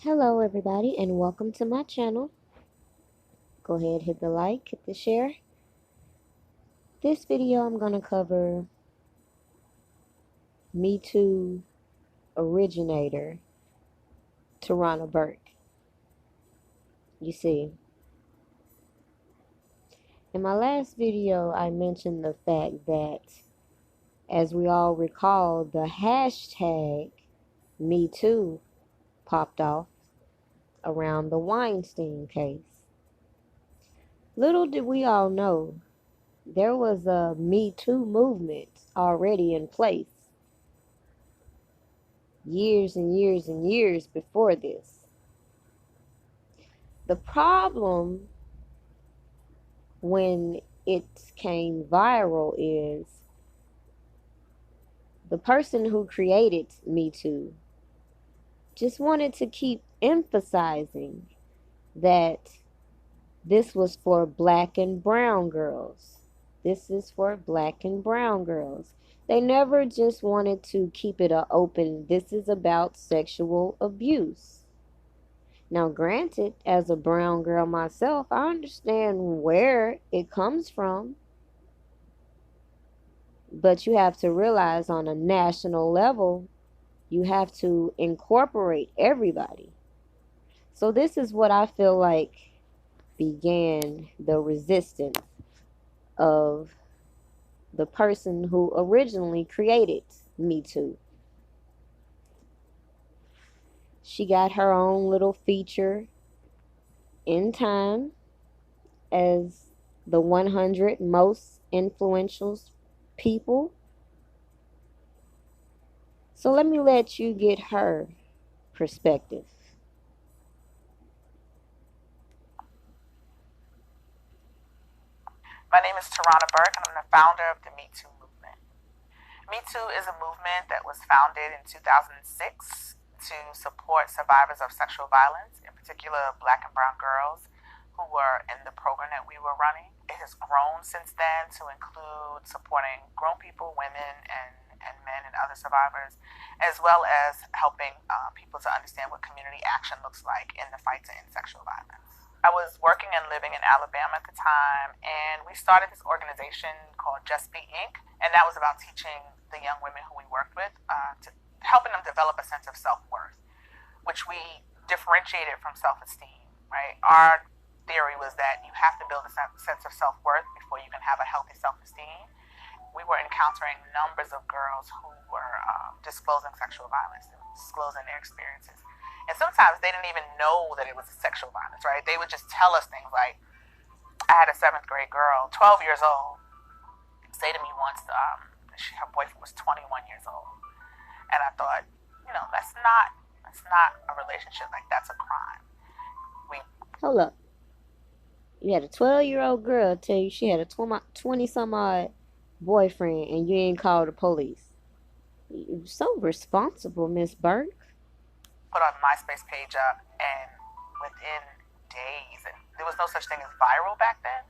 Hello everybody and welcome to my channel. Go ahead, hit the like, hit the share. This video I'm going to cover Me Too originator Tarana Burke. You see, in my last video I mentioned the fact that, as we all recall, the hashtag Me Too popped off around the Weinstein case. Little did we all know there was a Me Too movement already in place years and years and years before this. The problem when it came viral is the person who created Me Too just wanted to keep emphasizing that this was for black and brown girls. This is for black and brown girls. They never just wanted to keep it open. This is about sexual abuse. Now, granted, as a brown girl myself, I understand where it comes from. But you have to realize, on a national level, you have to incorporate everybody. So this is what I feel like began the resistance of the person who originally created Me Too. She got her own little feature in Time as the 100 most influential people. So let me let you get her perspective. My name is Tarana Burke, and I'm the founder of the metoo movement. Metoo is a movement that was founded in 2006 to support survivors of sexual violence, in particular black and brown girls who were in the program that we were running. It has grown since then to include supporting grown people, women, and men and other survivors, as well as helping people to understand what community action looks like in the fight to end sexual violence. I was working and living in Alabama at the time, and we started this organization called Just Be Inc., and that was about teaching the young women who we worked with, to helping them develop a sense of self-worth, which we differentiated from self-esteem, right? Our theory was that you have to build a sense of self-worth before you can have a healthy self-esteem. We were encountering numbers of girls who were disclosing sexual violence, disclosing their experiences. And sometimes they didn't even know that it was sexual violence, right? They would just tell us things like, I had a 7th grade girl, 12 years old, say to me once, her boyfriend was 21 years old. And I thought, that's not a relationship. Like, that's a crime. Hold up. You had a 12-year-old girl tell you she had a 20-some-odd boyfriend and you ain't called the police. You're so responsible, Miss Burke. Put our MySpace page up, and within days, and there was no such thing as viral back then,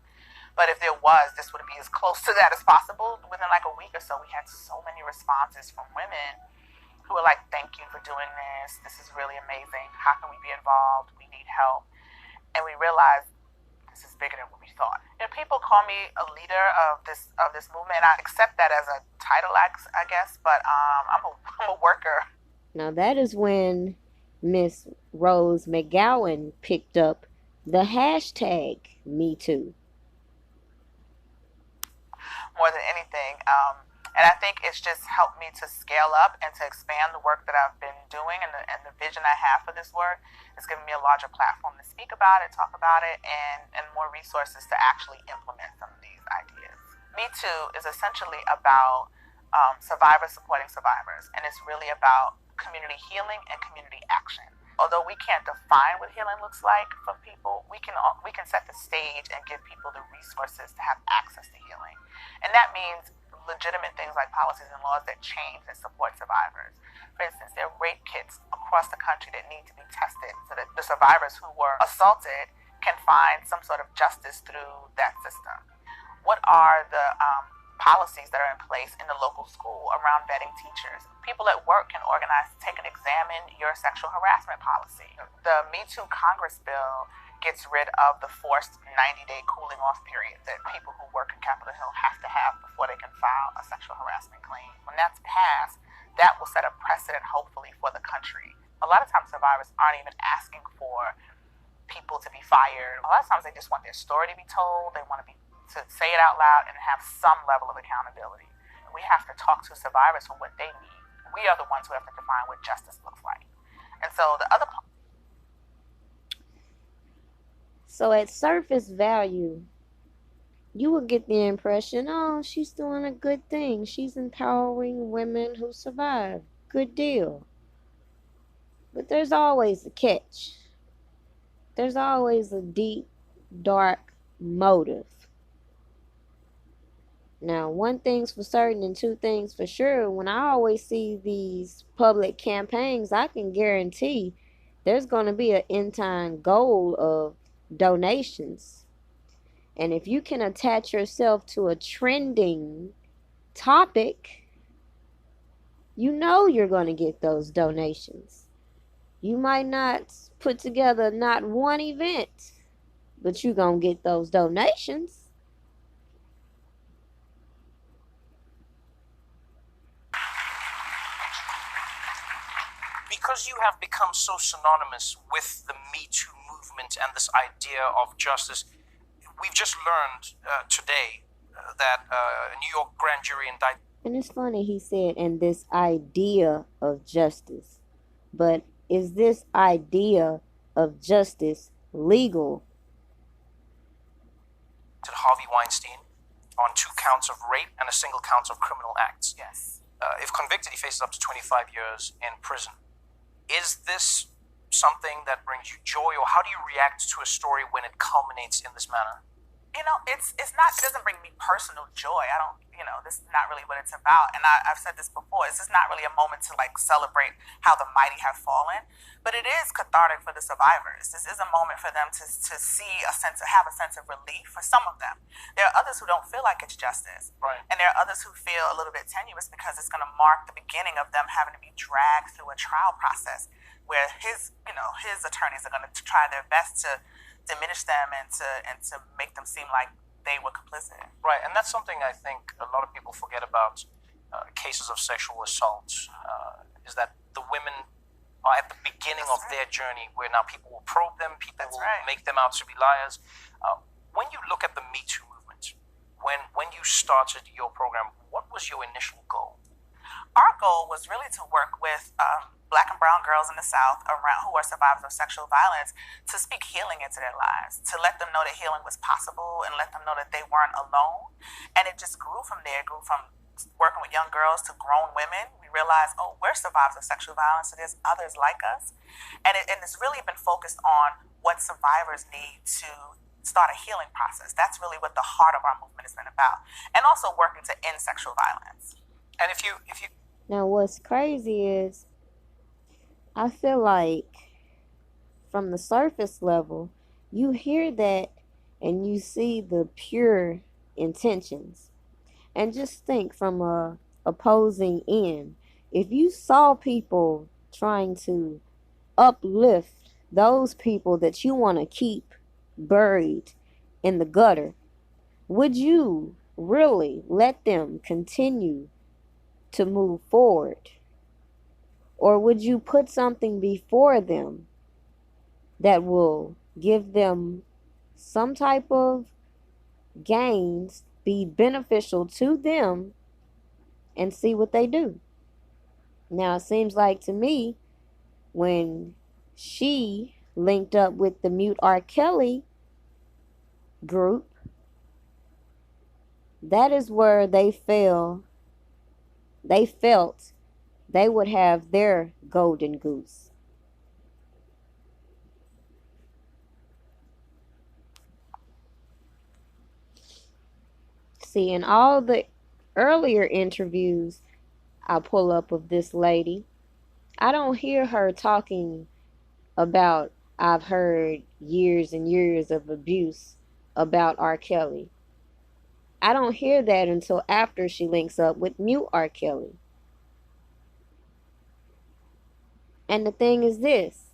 but if there was, this would be as close to that as possible. Within like a week or so, we had so many responses from women who were like, thank you for doing this. This is really amazing. How can we be involved? We need help. And we realized this is bigger than what we thought. And people call me a leader of this movement. I accept that as a title, I guess, but I'm a worker. Now that is when Miss Rose McGowan picked up the hashtag Me Too. More than anything. And I think it's just helped me to scale up and to expand the work that I've been doing, and the vision I have for this work. It's given me a larger platform to speak about it, talk about it, and more resources to actually implement some of these ideas. Me Too is essentially about survivors supporting survivors, and it's really about community healing and community action. Although we can't define what healing looks like for people, we can set the stage and give people the resources to have access to healing. And that means legitimate things like policies and laws that change and support survivors. For instance, there are rape kits across the country that need to be tested so that the survivors who were assaulted can find some sort of justice through that system. What are the policies that are in place in the local school around vetting teachers. People at work can organize to take and examine your sexual harassment policy. The Me Too Congress bill gets rid of the forced 90-day cooling off period that people who work in Capitol Hill have to have before they can file a sexual harassment claim. When that's passed, that will set a precedent, hopefully, for the country. A lot of times survivors aren't even asking for people to be fired. A lot of times they just want their story to be told. They want to say it out loud and have some level of accountability. We have to talk to survivors for what they need. We are the ones who have to define what justice looks like. And so the other part. So at surface value, you would get the impression, oh, she's doing a good thing. She's empowering women who survive. Good deal. But there's always a catch. There's always a deep, dark motive. Now, one thing's for certain and two things for sure. When I always see these public campaigns, I can guarantee there's going to be an end-time goal of donations. And if you can attach yourself to a trending topic, you know you're going to get those donations. You might not put together not one event, but you're going to get those donations. Because you have become so synonymous with the Me Too movement and this idea of justice, we've just learned today that a New York grand jury indicted. And it's funny, he said, and this idea of justice. But is this idea of justice legal? Harvey Weinstein on 2 counts of rape and a single count of criminal acts. Yes. If convicted, he faces up to 25 years in prison. Is this something that brings you joy, or how do you react to a story when it culminates in this manner? You know, it doesn't bring me personal joy. This is not really what it's about. And I've said this before, this is not really a moment to celebrate how the mighty have fallen, but it is cathartic for the survivors. This is a moment for them to have a sense of relief for some of them. There are others who don't feel like it's justice. Right. And there are others who feel a little bit tenuous because it's going to mark the beginning of them having to be dragged through a trial process where his attorneys are going to try their best to diminish them and to make them seem like they were complicit. Right, and that's something I think a lot of people forget about cases of sexual assault, is that the women are at the beginning of their journey, where now people will probe them, people will make them out to be liars. When you look at the Me Too movement, when you started your program, what was your initial goal? Our goal was really to work with Black and brown girls in the South who are survivors of sexual violence to speak healing into their lives, to let them know that healing was possible and let them know that they weren't alone. And it just grew from there. It grew from working with young girls to grown women. We realized, we're survivors of sexual violence, so there's others like us. And it's really been focused on what survivors need to start a healing process. That's really what the heart of our movement has been about. And also working to end sexual violence. And if you Now, what's crazy is I feel like from the surface level, you hear that and you see the pure intentions. And just think from a opposing end. If you saw people trying to uplift those people that you want to keep buried in the gutter, would you really let them continue to move forward? Or would you put something before them that will give them some type of gains, be beneficial to them, and see what they do? Now, it seems like to me, when she linked up with the Mute R. Kelly group, that is where they felt they would have their golden goose. See, in all the earlier interviews I pull up of this lady, I don't hear her talking about, I've heard years and years of abuse about R. Kelly. I don't hear that until after she links up with mute R. Kelly. And the thing is this,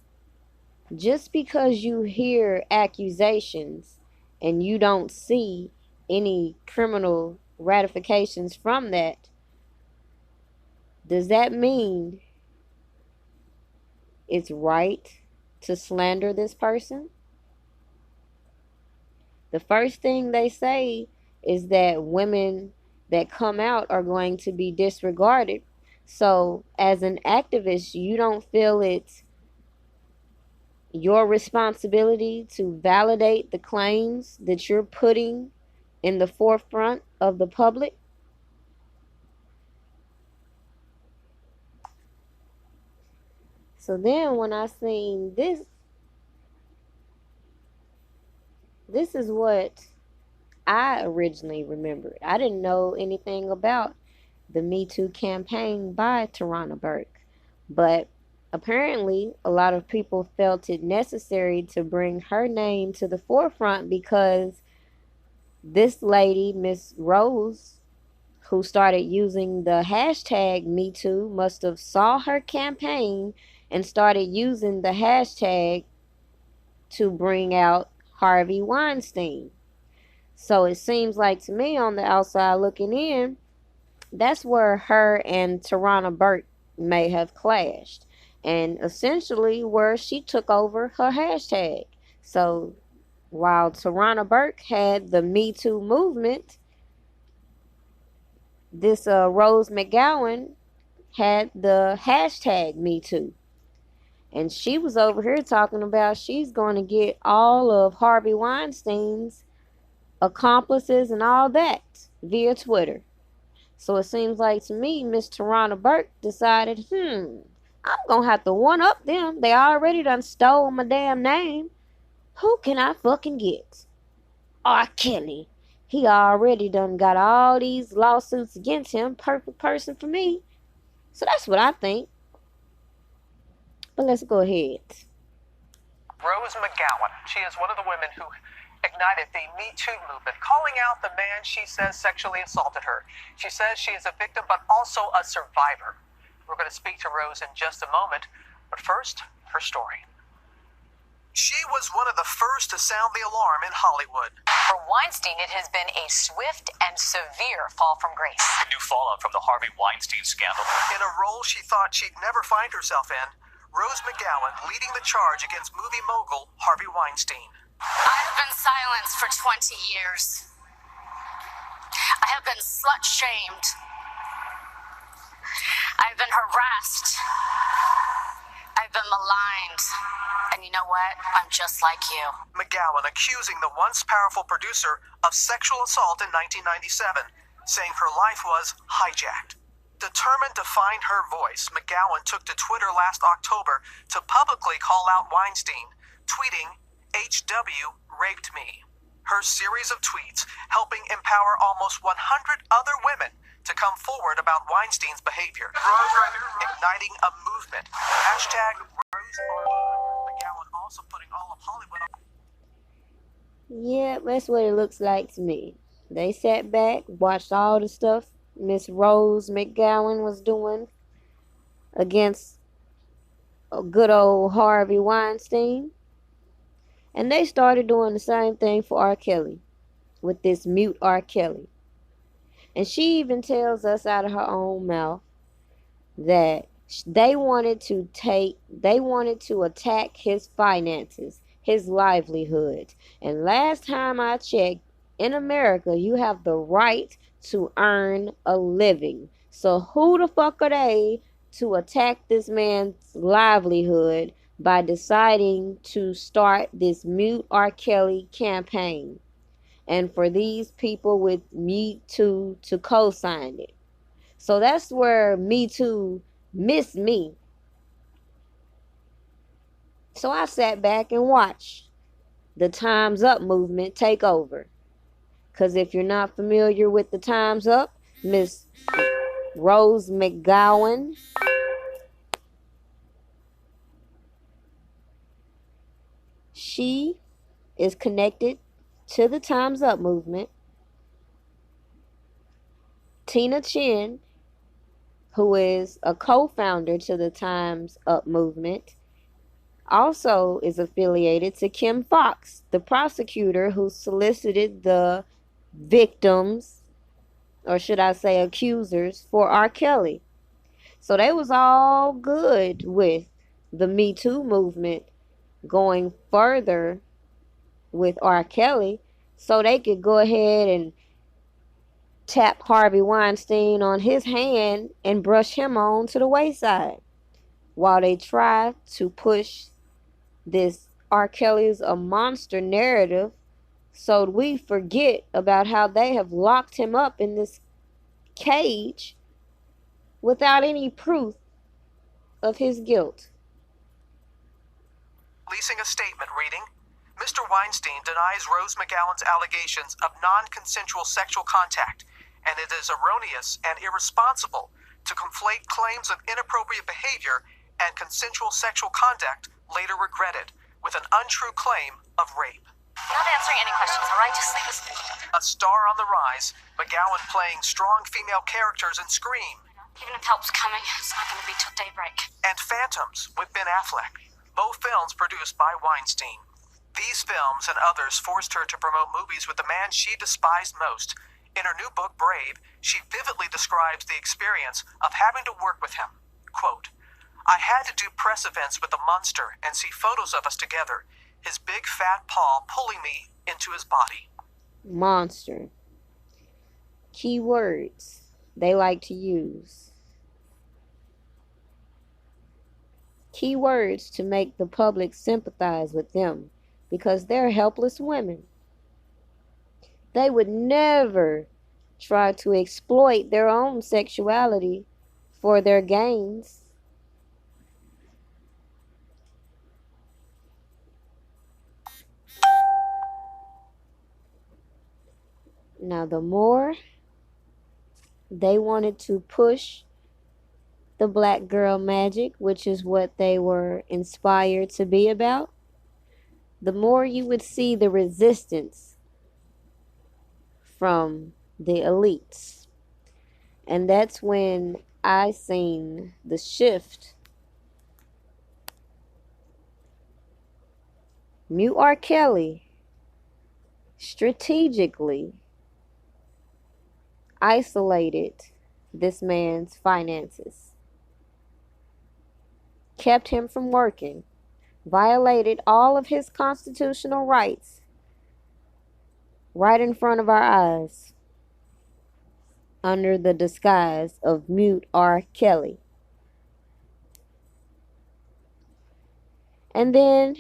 just because you hear accusations and you don't see any criminal ratifications from that, does that mean it's right to slander this person? The first thing they say is that women that come out are going to be disregarded. So, as an activist, you don't feel it's your responsibility to validate the claims that you're putting in the forefront of the public? So then when I seen this is what I originally remembered. I didn't know anything about the Me Too campaign by Tarana Burke, but apparently a lot of people felt it necessary to bring her name to the forefront because this lady, Miss Rose, who started using the hashtag MeToo, must have saw her campaign and started using the hashtag to bring out Harvey Weinstein. So it seems like to me on the outside looking in, that's where her and Tarana Burke may have clashed. And essentially where she took over her hashtag. So while Tarana Burke had the Me Too movement, this Rose McGowan had the hashtag Me Too. And she was over here talking about she's going to get all of Harvey Weinstein's accomplices and all that via Twitter. So it seems like to me, Miss Tarana Burke decided, I'm going to have to one up them. They already done stole my damn name. Who can I fucking get? R. Kelly. He already done got all these lawsuits against him. Perfect person for me. So that's what I think. But let's go ahead. Rose McGowan. She is one of the women who ignited the Me Too movement, calling out the man she says sexually assaulted her. She says she is a victim, but also a survivor. We're going to speak to Rose in just a moment, but first, her story. She was one of the first to sound the alarm in Hollywood. For Weinstein, it has been a swift and severe fall from grace. The new fallout from the Harvey Weinstein scandal. In a role she thought she'd never find herself in, Rose McGowan leading the charge against movie mogul Harvey Weinstein. I've been silenced for 20 years. I have been slut-shamed. I've been harassed. I've been maligned. And you know what? I'm just like you. McGowan accusing the once powerful producer of sexual assault in 1997, saying her life was hijacked. Determined to find her voice, McGowan took to Twitter last October to publicly call out Weinstein, tweeting, "HW raped me." Her series of tweets helping empower almost 100 other women to come forward about Weinstein's behavior, igniting a movement. Hashtag Rose McGowan also putting all of Hollywood on. Yeah, that's what it looks like to me. They sat back, watched all the stuff Miss Rose McGowan was doing against a good old Harvey Weinstein. And they started doing the same thing for R. Kelly with this mute R. Kelly. And she even tells us out of her own mouth that they wanted to attack his finances, his livelihood. And last time I checked, in America, you have the right to earn a living. So who the fuck are they to attack this man's livelihood by deciding to start this mute R. Kelly campaign? And for these people with Me Too to co-sign it. So that's where Me Too missed me. So I sat back and watched the Time's Up movement take over. Because if you're not familiar with the Time's Up, Miss Rose McGowan she is connected to the Time's Up movement. Tina Chin, who is a co-founder to the Time's Up movement, also is affiliated to Kim Fox, the prosecutor who solicited the victims, or should I say accusers, for R. Kelly. So they was all good with the Me Too movement going further with R. Kelly so they could go ahead and tap Harvey Weinstein on his hand and brush him on to the wayside while they try to push this R. Kelly's a monster narrative so we forget about how they have locked him up in this cage without any proof of his guilt. Releasing a statement reading, Mr. Weinstein denies Rose McGowan's allegations of non-consensual sexual contact, and it is erroneous and irresponsible to conflate claims of inappropriate behavior and consensual sexual conduct later regretted with an untrue claim of rape. Not answering any questions, all right? Just leave us. A star on the rise, McGowan playing strong female characters in Scream. Even if help's coming, it's not going to be till daybreak. And Phantoms with Ben Affleck, both films produced by Weinstein. These films and others forced her to promote movies with the man she despised most. In her new book, Brave, she vividly describes the experience of having to work with him. Quote, I had to do press events with the monster and see photos of us together, his big fat paw pulling me into his body. Monster. Key words they like to use. Key words to make the public sympathize with them because they're helpless women. They would never try to exploit their own sexuality for their gains. Now, the more they wanted to push the black girl magic, which is what they were inspired to be about, the more you would see the resistance from the elites. And that's when I seen the shift. Mute R. Kelly strategically isolated this man's finances, kept him from working, violated all of his constitutional rights right in front of our eyes under the disguise of Mute R. Kelly. And then,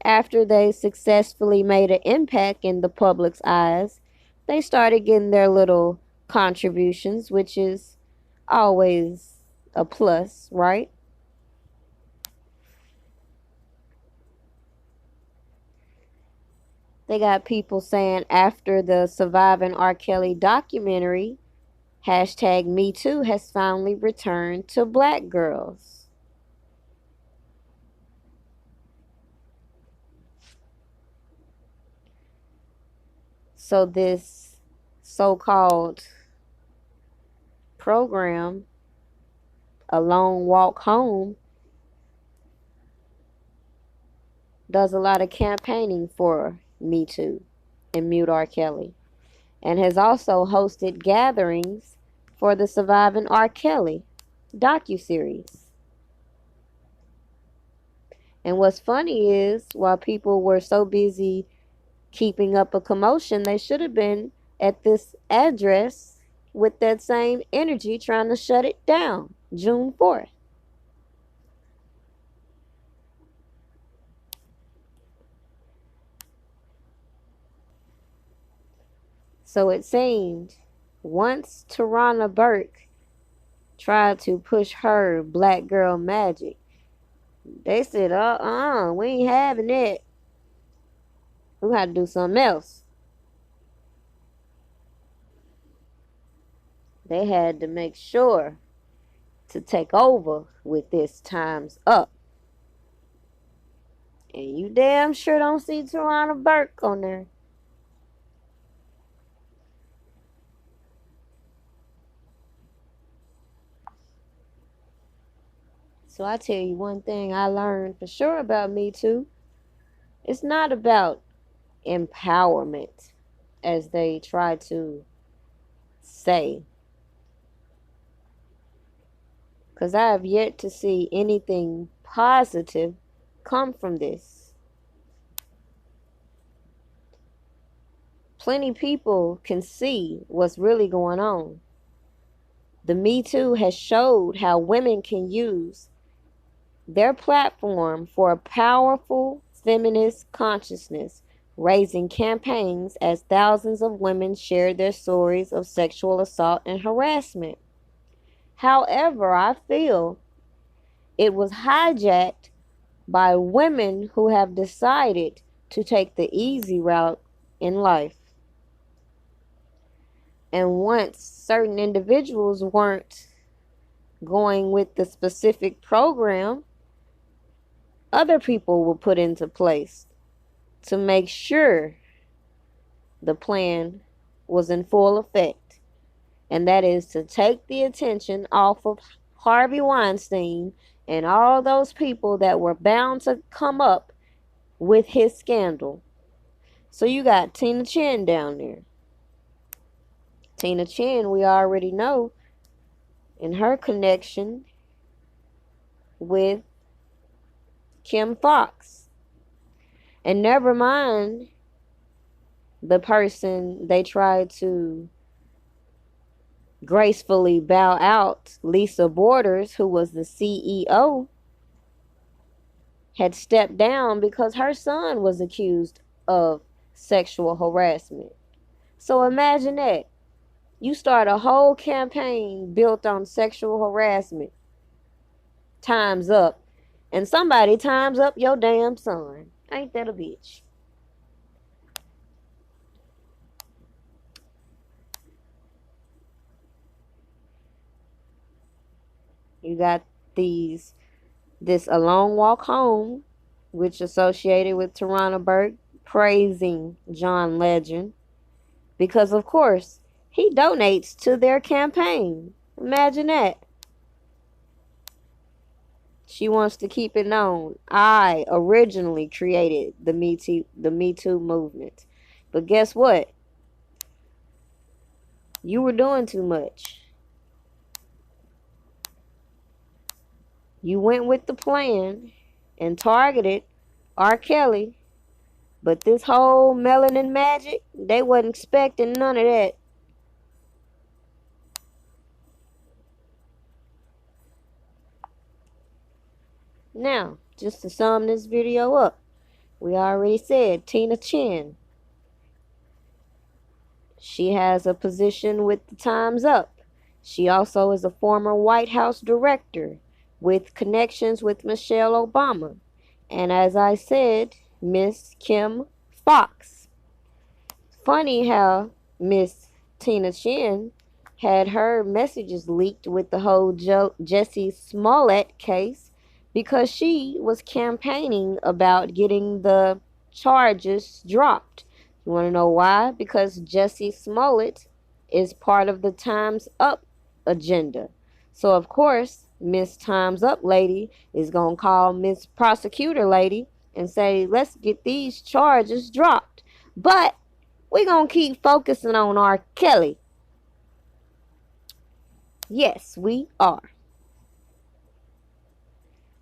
after they successfully made an impact in the public's eyes, they started getting their little contributions, which is always a plus, right? They got people saying after the Surviving R. Kelly documentary, #MeToo has finally returned to black girls. So this so-called program, A Long Walk Home, does a lot of campaigning for Me Too and Mute R. Kelly, and has also hosted gatherings for the Surviving R. Kelly docuseries. And what's funny is, while people were so busy keeping up a commotion, they should have been at this address with that same energy trying to shut it down June 4th. So it seemed once Tarana Burke tried to push her black girl magic, they said, we ain't having it. We had to do something else. They had to make sure to take over with this Time's Up. And you damn sure don't see Tarana Burke on there. So I tell you one thing I learned for sure about Me Too. It's not about empowerment, as they try to say. Because I have yet to see anything positive come from this. Plenty people can see what's really going on. The Me Too has showed how women can use their platform for a powerful feminist consciousness, raising campaigns as thousands of women share their stories of sexual assault and harassment. However, I feel it was hijacked by women who have decided to take the easy route in life. And once certain individuals weren't going with the specific program, other people were put into place to make sure the plan was in full effect. And that is to take the attention off of Harvey Weinstein and all those people that were bound to come up with his scandal. So you got Tina Chen down there. Tina Chen, we already know, in her connection with Kim Fox. And never mind the person they tried to gracefully bow out, Lisa Borders, who was the CEO, had stepped down because her son was accused of sexual harassment. So imagine that. You start a whole campaign built on sexual harassment. Time's up. And somebody times up your damn son. Ain't that a bitch? You got this A Long Walk Home, which associated with Tarana Burke, praising John Legend. Because, of course, he donates to their campaign. Imagine that. She wants to keep it known. I originally created the Me Too movement. But guess what? You were doing too much. You went with the plan and targeted R. Kelly. But this whole melanin magic, they wasn't expecting none of that. Now, just to sum this video up, we already said Tina Chen. She has a position with the Time's Up. She also is a former White House director with connections with Michelle Obama. And as I said, Miss Kim Fox. Funny how Miss Tina Chen had her messages leaked with the whole Jussie Smollett case because she was campaigning about getting the charges dropped. You want to know why? Because Jussie Smollett is part of the Time's Up agenda. So, of course, Miss Time's Up lady is going to call Miss Prosecutor lady and say, let's get these charges dropped. But we're going to keep focusing on R. Kelly. Yes, we are.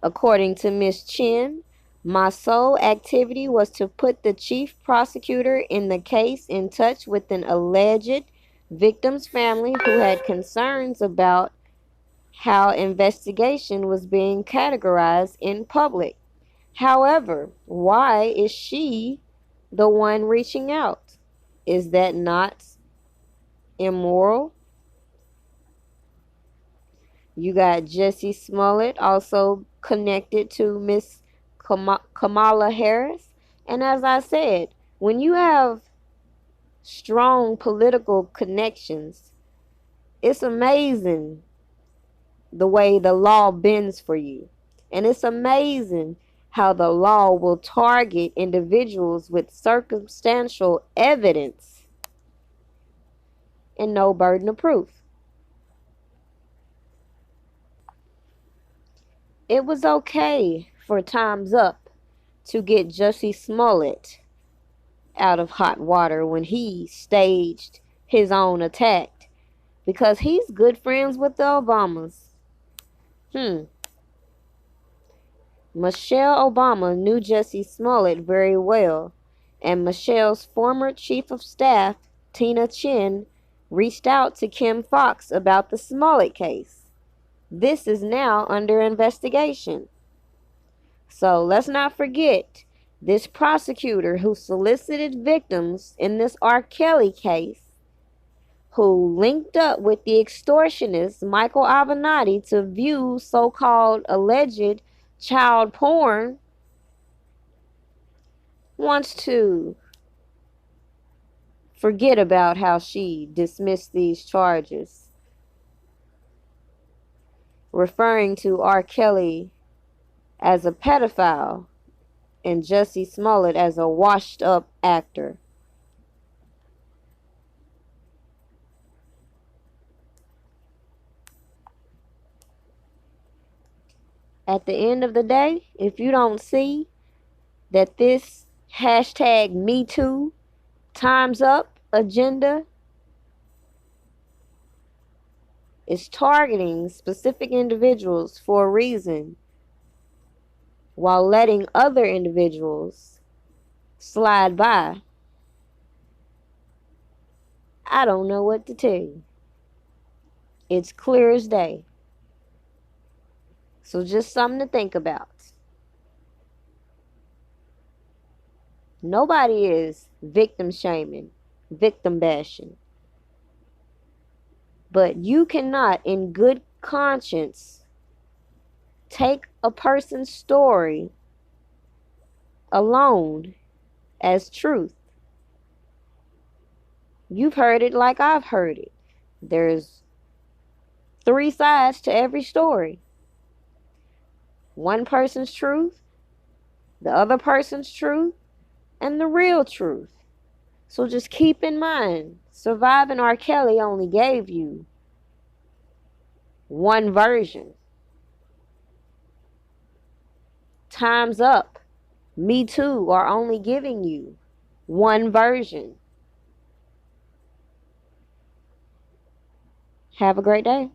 According to Miss Chen, my sole activity was to put the chief prosecutor in the case in touch with an alleged victim's family who had concerns about how investigation was being categorized in public. However, why is she the one reaching out? Is that not immoral? You got Jussie Smollett also connected to Miss Kamala Harris. And as I said, when you have strong political connections, it's amazing the way the law bends for you. And it's amazing how the law will target individuals with circumstantial evidence and no burden of proof. it was okay for Time's Up to get Jussie Smollett out of hot water when he staged his own attack because he's good friends with the Obamas. Michelle Obama knew Jussie Smollett very well, and Michelle's former chief of staff, Tina Chin, reached out to Kim Foxx about the Smollett case. This is now under investigation. So let's not forget, this prosecutor who solicited victims in this R. Kelly case, who linked up with the extortionist Michael Avenatti to view so-called alleged child porn, wants to forget about how she dismissed these charges, referring to R. Kelly as a pedophile and Jussie Smollett as a washed-up actor. At the end of the day, if you don't see that this hashtag #MeToo, Time's Up agenda is targeting specific individuals for a reason while letting other individuals slide by, I don't know what to tell you. It's clear as day. So just something to think about. Nobody is victim shaming, victim bashing. But you cannot, in good conscience, take a person's story alone as truth. You've heard it like I've heard it. There's 3 sides to every story. One person's truth, the other person's truth, and the real truth. So just keep in mind, Surviving R. Kelly only gave you one version. Time's Up, Me Too are only giving you one version. Have a great day.